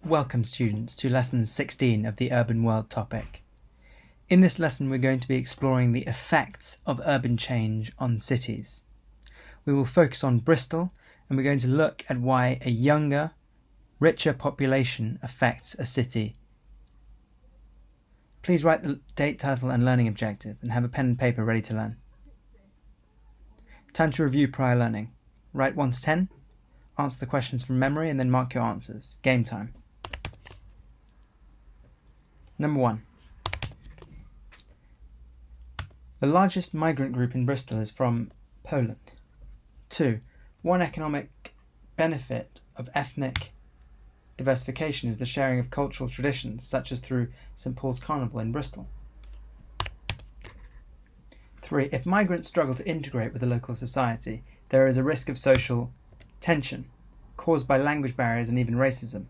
Welcome students to lesson 16 of the Urban World topic. In this lesson we're going to be exploring the effects of urban change on cities. We will focus on Bristol and we're going to look at why a younger, richer population affects a city. Please write the date, title and learning objective and have a pen and paper ready to learn. Time to review prior learning. Write 1 to 10, answer the questions from memory and then mark your answers. Game time. Number 1. The largest migrant group in Bristol is from Poland. 2. One economic benefit of ethnic diversification is the sharing of cultural traditions, such as through St Paul's Carnival in Bristol. 3. If migrants struggle to integrate with the local society, there is a risk of social tension, caused by language barriers and even racism.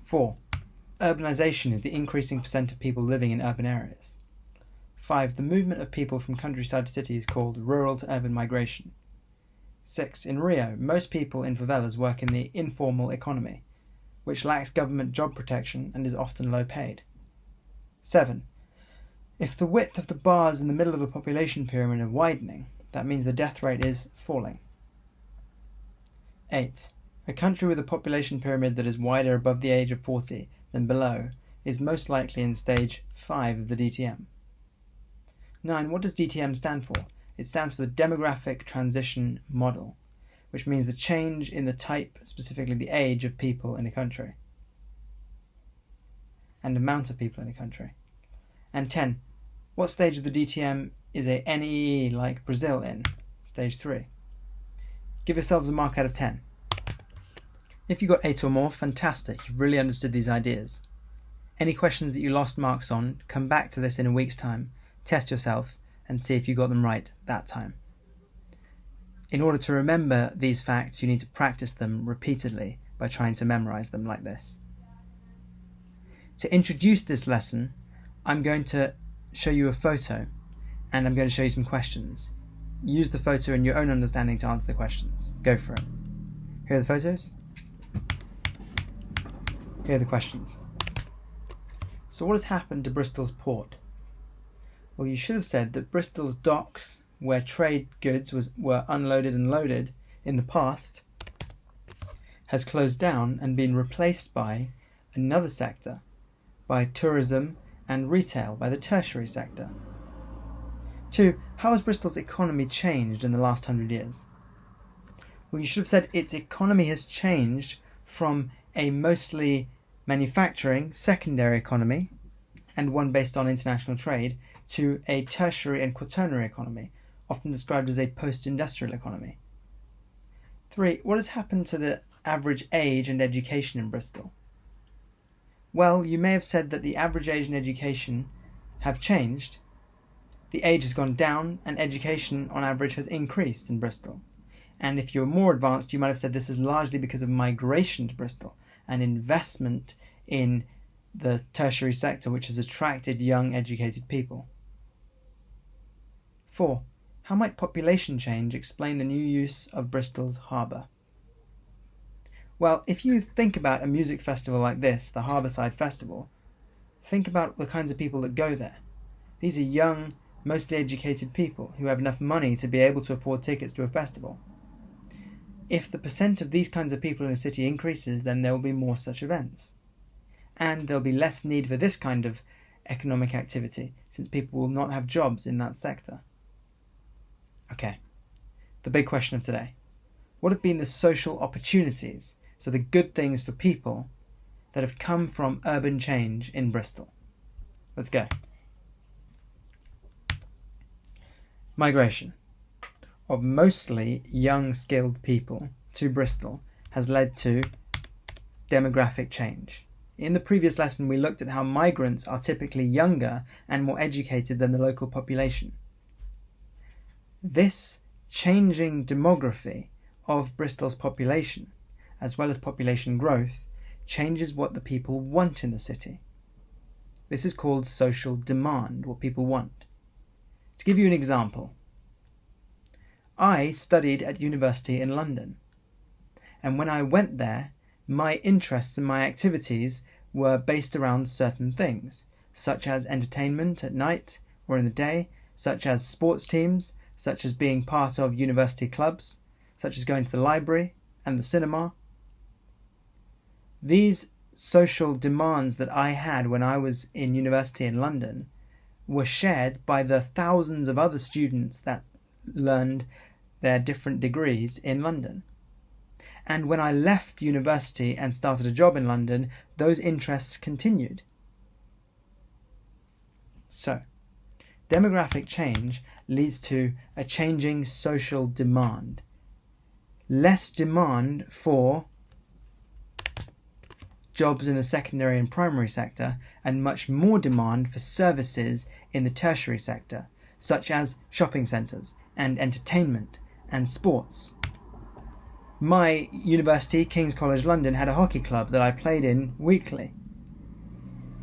4. Urbanisation is the increasing percent of people living in urban areas. 5. The movement of people from countryside to city is called rural to urban migration. 6. In Rio, most people in favelas work in the informal economy, which lacks government job protection and is often low paid. 7. If the width of the bars in the middle of a population pyramid are widening, that means the death rate is falling. 8. A country with a population pyramid that is wider above the age of 40 than below is most likely in stage 5 of the DTM. 9. What does DTM stand for? It stands for the Demographic Transition Model, which means the change in the type, specifically the age of people in a country, and amount of people in a country. And 10. What stage of the DTM is a NEE like Brazil in? Stage 3. Give yourselves a mark out of 10. If you got 8 or more, fantastic, you've really understood these ideas. Any questions that you lost marks on, come back to this in a week's time, test yourself, and see if you got them right that time. In order to remember these facts, you need to practice them repeatedly by trying to memorize them like this. To introduce this lesson, I'm going to show you a photo, and I'm going to show you some questions. Use the photo in your own understanding to answer the questions. Go for it. Here are the photos. Here are the questions. So what has happened to Bristol's port? Well, you should have said that Bristol's docks, where trade goods were unloaded and loaded in the past, has closed down and been replaced by another sector, by tourism and retail, by the tertiary sector. 2. How has Bristol's economy changed in the last 100 years? Well, you should have said its economy has changed from a mostly manufacturing secondary economy and one based on international trade to a tertiary and quaternary economy, often described as a post-industrial economy. 3. What has happened to the average age and education in Bristol? Well, you may have said that the average age and education have changed. The age has gone down and education on average has increased in Bristol. And if you're more advanced, you might have said this is largely because of migration to Bristol and investment in the tertiary sector, which has attracted young, educated people. 4. How might population change explain the new use of Bristol's harbour? Well, if you think about a music festival like this, the Harbourside Festival, think about the kinds of people that go there. These are young, mostly educated people who have enough money to be able to afford tickets to a festival. If the percent of these kinds of people in a city increases, then there will be more such events. And there will be less need for this kind of economic activity, since people will not have jobs in that sector. Okay, the big question of today. What have been the social opportunities, so the good things for people, that have come from urban change in Bristol? Let's go. Migration of mostly young, skilled people to Bristol has led to demographic change. In the previous lesson, we looked at how migrants are typically younger and more educated than the local population. This changing demography of Bristol's population, as well as population growth, changes what the people want in the city. This is called social demand, what people want. To give you an example, I studied at university in London, and when I went there, my interests and my activities were based around certain things, such as entertainment at night or in the day, such as sports teams, such as being part of university clubs, such as going to the library and the cinema. These social demands that I had when I was in university in London were shared by the thousands of other students that learned their different degrees in London. And when I left university and started a job in London, those interests continued. So, demographic change leads to a changing social demand. Less demand for jobs in the secondary and primary sector, and much more demand for services in the tertiary sector, such as shopping centres and entertainment and sports. My university, King's College London, had a hockey club that I played in weekly.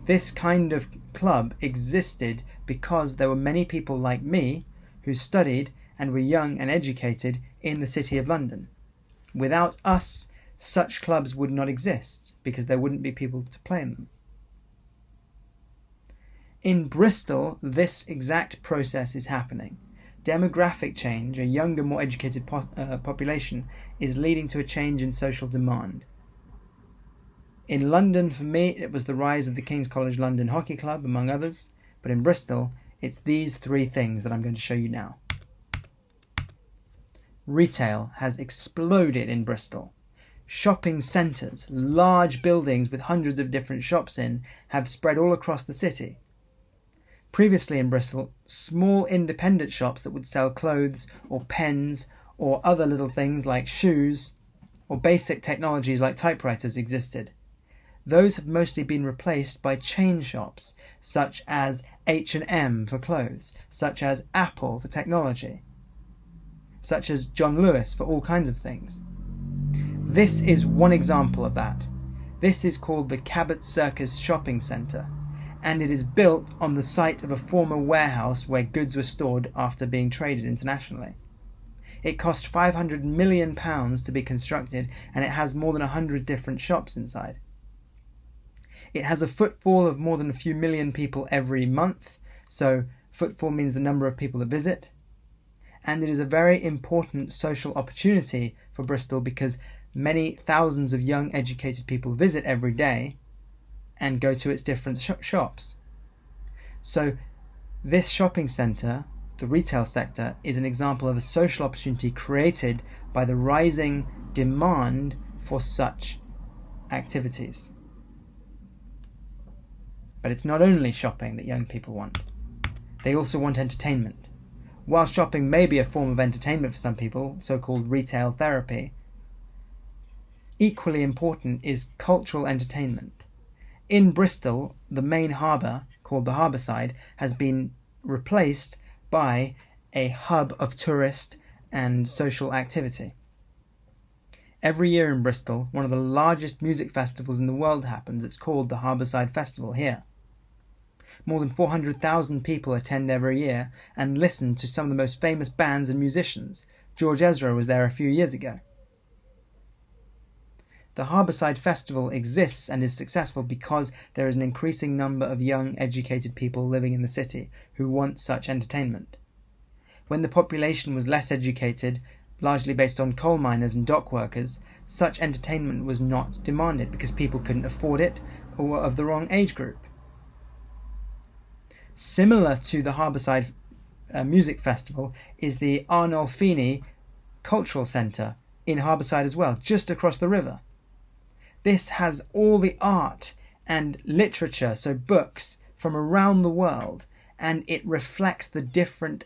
This kind of club existed because there were many people like me who studied and were young and educated in the City of London. Without us, such clubs would not exist because there wouldn't be people to play in them. In Bristol, this exact process is happening. Demographic change, a younger, more educated population, is leading to a change in social demand. In London, for me, it was the rise of the King's College London Hockey Club, among others, but in Bristol, it's these three things that I'm going to show you now. Retail has exploded in Bristol. Shopping centres, large buildings with hundreds of different shops in, have spread all across the city. Previously in Bristol, small independent shops that would sell clothes or pens or other little things like shoes or basic technologies like typewriters existed. Those have mostly been replaced by chain shops such as H&M for clothes, such as Apple for technology, such as John Lewis for all kinds of things. This is one example of that. This is called the Cabot Circus Shopping Centre, and it is built on the site of a former warehouse where goods were stored after being traded internationally. It cost £500 million to be constructed, and it has more than 100 different shops inside. It has a footfall of more than a few million people every month, so footfall means the number of people that visit. And it is a very important social opportunity for Bristol because many thousands of young educated people visit every day and go to its different shops. So this shopping centre, the retail sector, is an example of a social opportunity created by the rising demand for such activities. But it's not only shopping that young people want. They also want entertainment. While shopping may be a form of entertainment for some people, so-called retail therapy, equally important is cultural entertainment. In Bristol, the main harbour, called the Harbourside, has been replaced by a hub of tourist and social activity. Every year in Bristol, one of the largest music festivals in the world happens. It's called the Harbourside Festival here. More than 400,000 people attend every year and listen to some of the most famous bands and musicians. George Ezra was there a few years ago. The Harbourside Festival exists and is successful because there is an increasing number of young, educated people living in the city who want such entertainment. When the population was less educated, largely based on coal miners and dock workers, such entertainment was not demanded because people couldn't afford it or were of the wrong age group. Similar to the Harbourside Music Festival is the Arnolfini Cultural Centre in Harbourside as well, just across the river. This has all the art and literature, so books, from around the world, and it reflects the different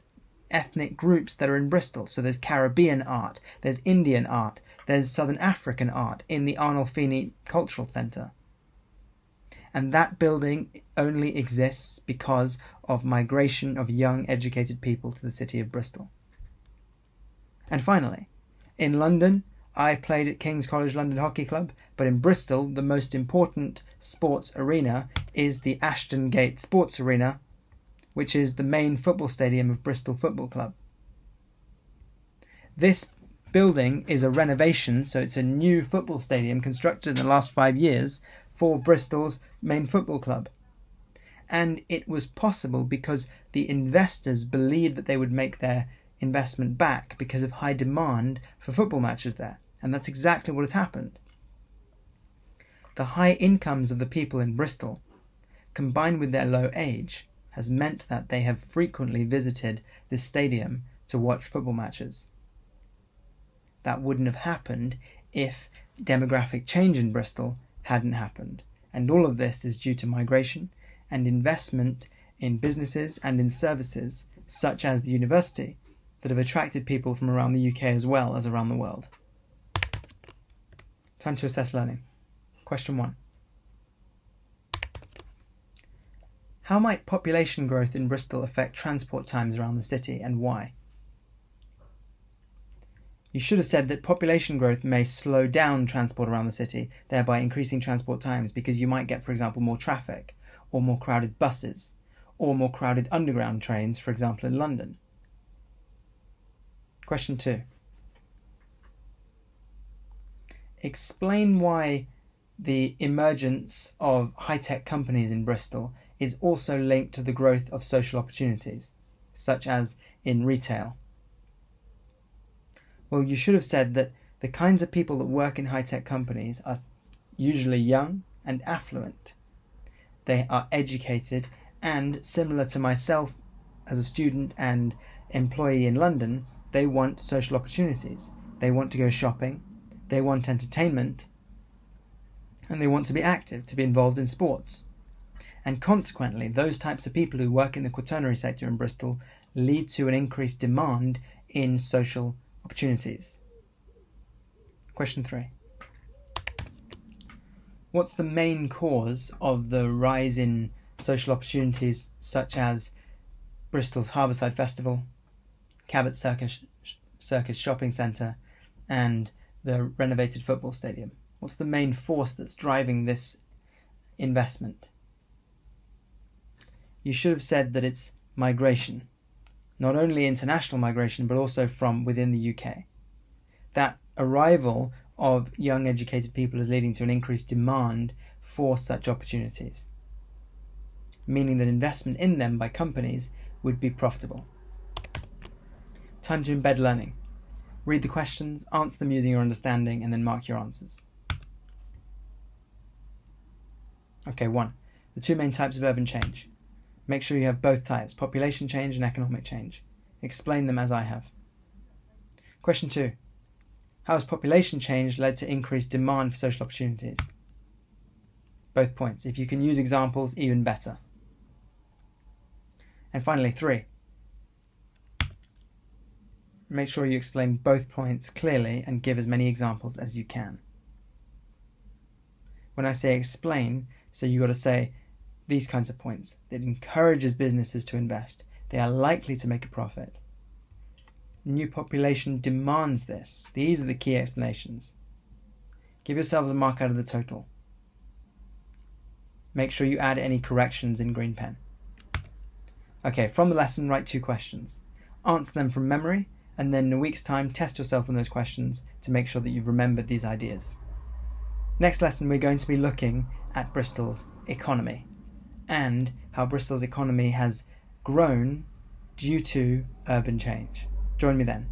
ethnic groups that are in Bristol. So there's Caribbean art, there's Indian art, there's Southern African art in the Arnolfini Cultural Centre. And that building only exists because of migration of young, educated people to the city of Bristol. And finally, in London, I played at King's College London Hockey Club, but in Bristol, the most important sports arena is the Ashton Gate Sports Arena, which is the main football stadium of Bristol Football Club. This building is a renovation, so it's a new football stadium constructed in the last 5 years for Bristol's main football club. And it was possible because the investors believed that they would make their investment back because of high demand for football matches there. And that's exactly what has happened. The high incomes of the people in Bristol, combined with their low age, has meant that they have frequently visited this stadium to watch football matches. That wouldn't have happened if demographic change in Bristol hadn't happened. And all of this is due to migration and investment in businesses and in services such as the university that have attracted people from around the UK as well as around the world. Time to assess learning. Question 1. How might population growth in Bristol affect transport times around the city, and why? You should have said that population growth may slow down transport around the city, thereby increasing transport times, because you might get, for example, more traffic, or more crowded buses, or more crowded underground trains, for example, in London. Question 2. Explain why the emergence of high-tech companies in Bristol is also linked to the growth of social opportunities, such as in retail. Well, you should have said that the kinds of people that work in high-tech companies are usually young and affluent. They are educated, and similar to myself as a student and employee in London, they want social opportunities. They want to go shopping, they want entertainment, and they want to be active, to be involved in sports. And consequently, those types of people who work in the quaternary sector in Bristol lead to an increased demand in social opportunities. Question 3. What's the main cause of the rise in social opportunities such as Bristol's Harbourside Festival, Cabot Circus Shopping Centre, and the renovated football stadium? What's the main force that's driving this investment? You should have said that it's migration. Not only international migration, but also from within the UK. That arrival of young educated people is leading to an increased demand for such opportunities, meaning that investment in them by companies would be profitable. Time to embed learning. Read the questions, answer them using your understanding, and then mark your answers. Okay, 1. The 2 main types of urban change. Make sure you have both types, population change and economic change. Explain them as I have. Question 2. How has population change led to increased demand for social opportunities? Both points. If you can use examples, even better. And finally, 3. Make sure you explain both points clearly and give as many examples as you can. When I say explain, so you've got to say these kinds of points. It encourages businesses to invest. They are likely to make a profit. New population demands this. These are the key explanations. Give yourselves a mark out of the total. Make sure you add any corrections in green pen. Okay, from the lesson, write 2 questions. Answer them from memory, and then in a week's time, test yourself on those questions to make sure that you've remembered these ideas. Next lesson, we're going to be looking at Bristol's economy and how Bristol's economy has grown due to urban change. Join me then.